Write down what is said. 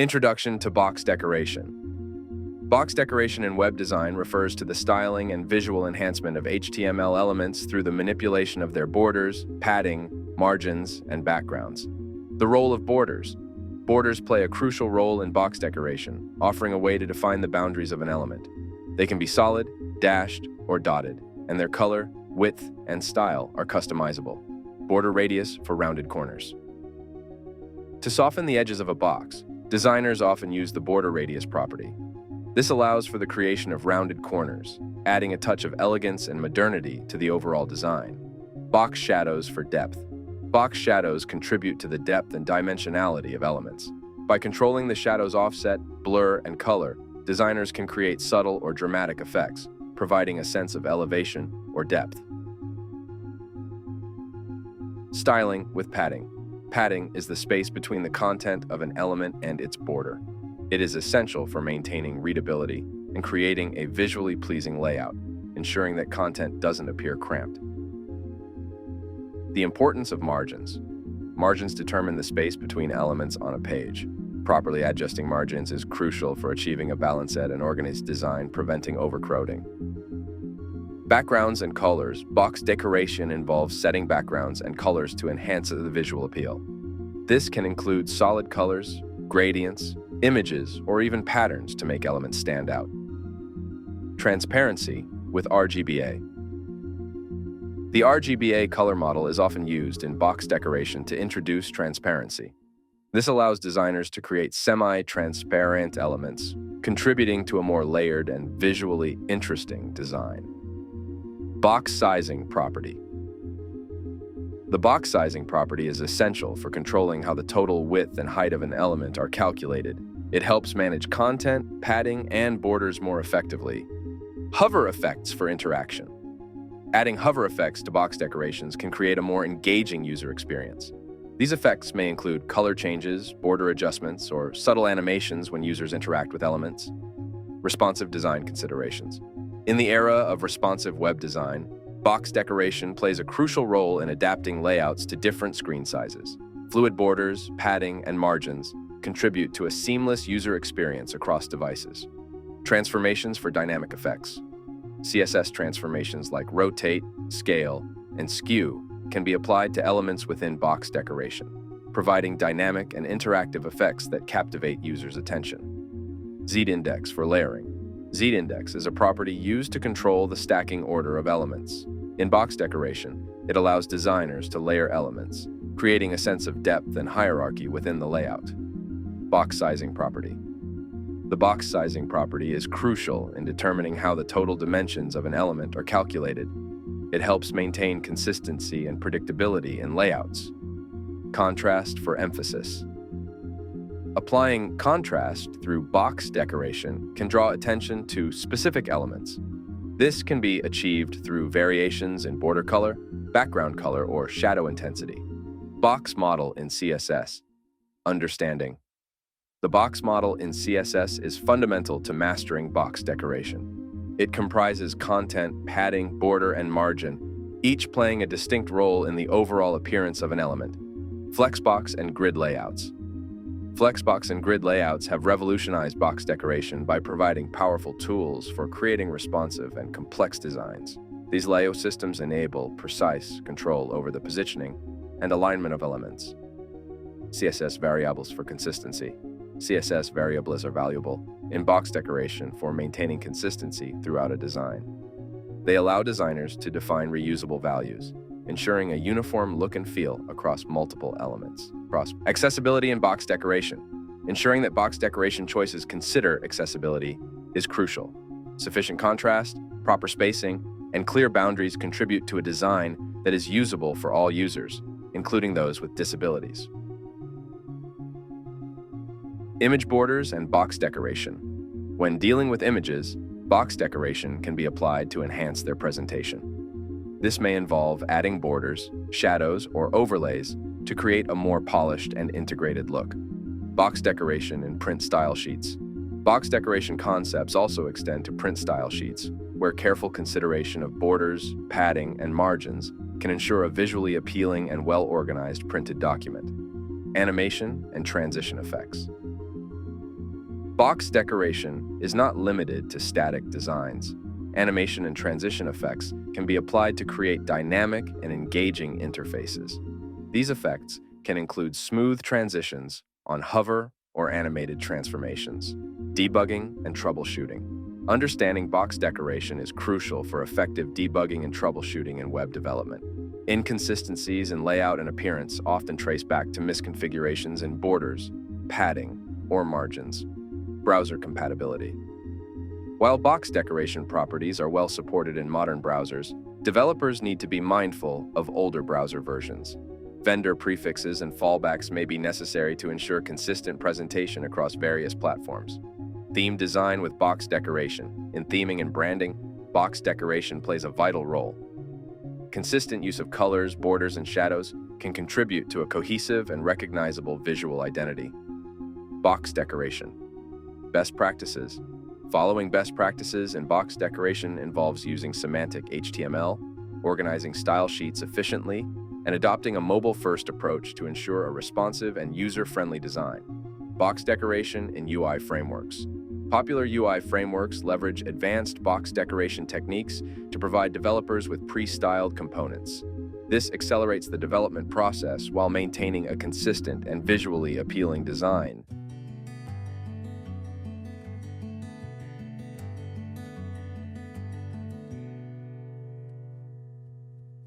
Introduction to box decoration. Box decoration in web design refers to the styling and visual enhancement of HTML elements through the manipulation of their borders, padding, margins, and backgrounds. The role of borders. Borders play a crucial role in box decoration, offering a way to define the boundaries of an element. They can be solid, dashed, or dotted, and their color, width, and style are customizable. Border radius for rounded corners. To soften the edges of a box, designers often use the border radius property. This allows for the creation of rounded corners, adding a touch of elegance and modernity to the overall design. Box shadows for depth. Box shadows contribute to the depth and dimensionality of elements. By controlling the shadow's offset, blur, and color, designers can create subtle or dramatic effects, providing a sense of elevation or depth. Styling with padding. Padding is the space between the content of an element and its border. It is essential for maintaining readability and creating a visually pleasing layout, ensuring that content doesn't appear cramped. The importance of margins. Margins determine the space between elements on a page. Properly adjusting margins is crucial for achieving a balanced and organized design, preventing overcrowding. Backgrounds and colors. Box decoration involves setting backgrounds and colors to enhance the visual appeal. This can include solid colors, gradients, images, or even patterns to make elements stand out. Transparency with RGBA. The RGBA color model is often used in box decoration to introduce transparency. This allows designers to create semi-transparent elements, contributing to a more layered and visually interesting design. Box sizing property. The box sizing property is essential for controlling how the total width and height of an element are calculated. It helps manage content, padding, and borders more effectively. Hover effects for interaction. Adding hover effects to box decorations can create a more engaging user experience. These effects may include color changes, border adjustments, or subtle animations when users interact with elements. Responsive design considerations. In the era of responsive web design, box decoration plays a crucial role in adapting layouts to different screen sizes. Fluid borders, padding, and margins contribute to a seamless user experience across devices. Transformations for dynamic effects. CSS transformations like rotate, scale, and skew can be applied to elements within box decoration, providing dynamic and interactive effects that captivate users' attention. Z-index for layering. Z-index is a property used to control the stacking order of elements. In box decoration, it allows designers to layer elements, creating a sense of depth and hierarchy within the layout. Box sizing property. The box sizing property is crucial in determining how the total dimensions of an element are calculated. It helps maintain consistency and predictability in layouts. Contrast for emphasis. Applying contrast through box decoration can draw attention to specific elements. This can be achieved through variations in border color, background color, or shadow intensity. Box model in CSS. Understanding. The box model in CSS is fundamental to mastering box decoration. It comprises content, padding, border, and margin, each playing a distinct role in the overall appearance of an element. Flexbox and grid layouts. Flexbox and grid layouts have revolutionized box decoration by providing powerful tools for creating responsive and complex designs. These layout systems enable precise control over the positioning and alignment of elements. CSS variables for consistency. CSS variables are valuable in box decoration for maintaining consistency throughout a design. They allow designers to define reusable values, ensuring a uniform look and feel across multiple elements. Accessibility in box decoration. Ensuring that box decoration choices consider accessibility is crucial. Sufficient contrast, proper spacing, and clear boundaries contribute to a design that is usable for all users, including those with disabilities. Image borders and box decoration. When dealing with images, box decoration can be applied to enhance their presentation. This may involve adding borders, shadows, or overlays to create a more polished and integrated look. Box decoration in print style sheets. Box decoration concepts also extend to print style sheets, where careful consideration of borders, padding, and margins can ensure a visually appealing and well-organized printed document. Animation and transition effects. Box decoration is not limited to static designs. Animation and transition effects can be applied to create dynamic and engaging interfaces. These effects can include smooth transitions on hover or animated transformations, debugging and troubleshooting. Understanding box decoration is crucial for effective debugging and troubleshooting in web development. Inconsistencies in layout and appearance often trace back to misconfigurations in borders, padding, or margins. Browser compatibility. While box decoration properties are well supported in modern browsers, developers need to be mindful of older browser versions. Vendor prefixes and fallbacks may be necessary to ensure consistent presentation across various platforms. Theme design with box decoration. In theming and branding, box decoration plays a vital role. Consistent use of colors, borders, and shadows can contribute to a cohesive and recognizable visual identity. Box decoration. Best practices. Following best practices in box decoration involves using semantic HTML, organizing style sheets efficiently, and adopting a mobile-first approach to ensure a responsive and user-friendly design. Box decoration in UI frameworks. Popular UI frameworks leverage advanced box decoration techniques to provide developers with pre-styled components. This accelerates the development process while maintaining a consistent and visually appealing design.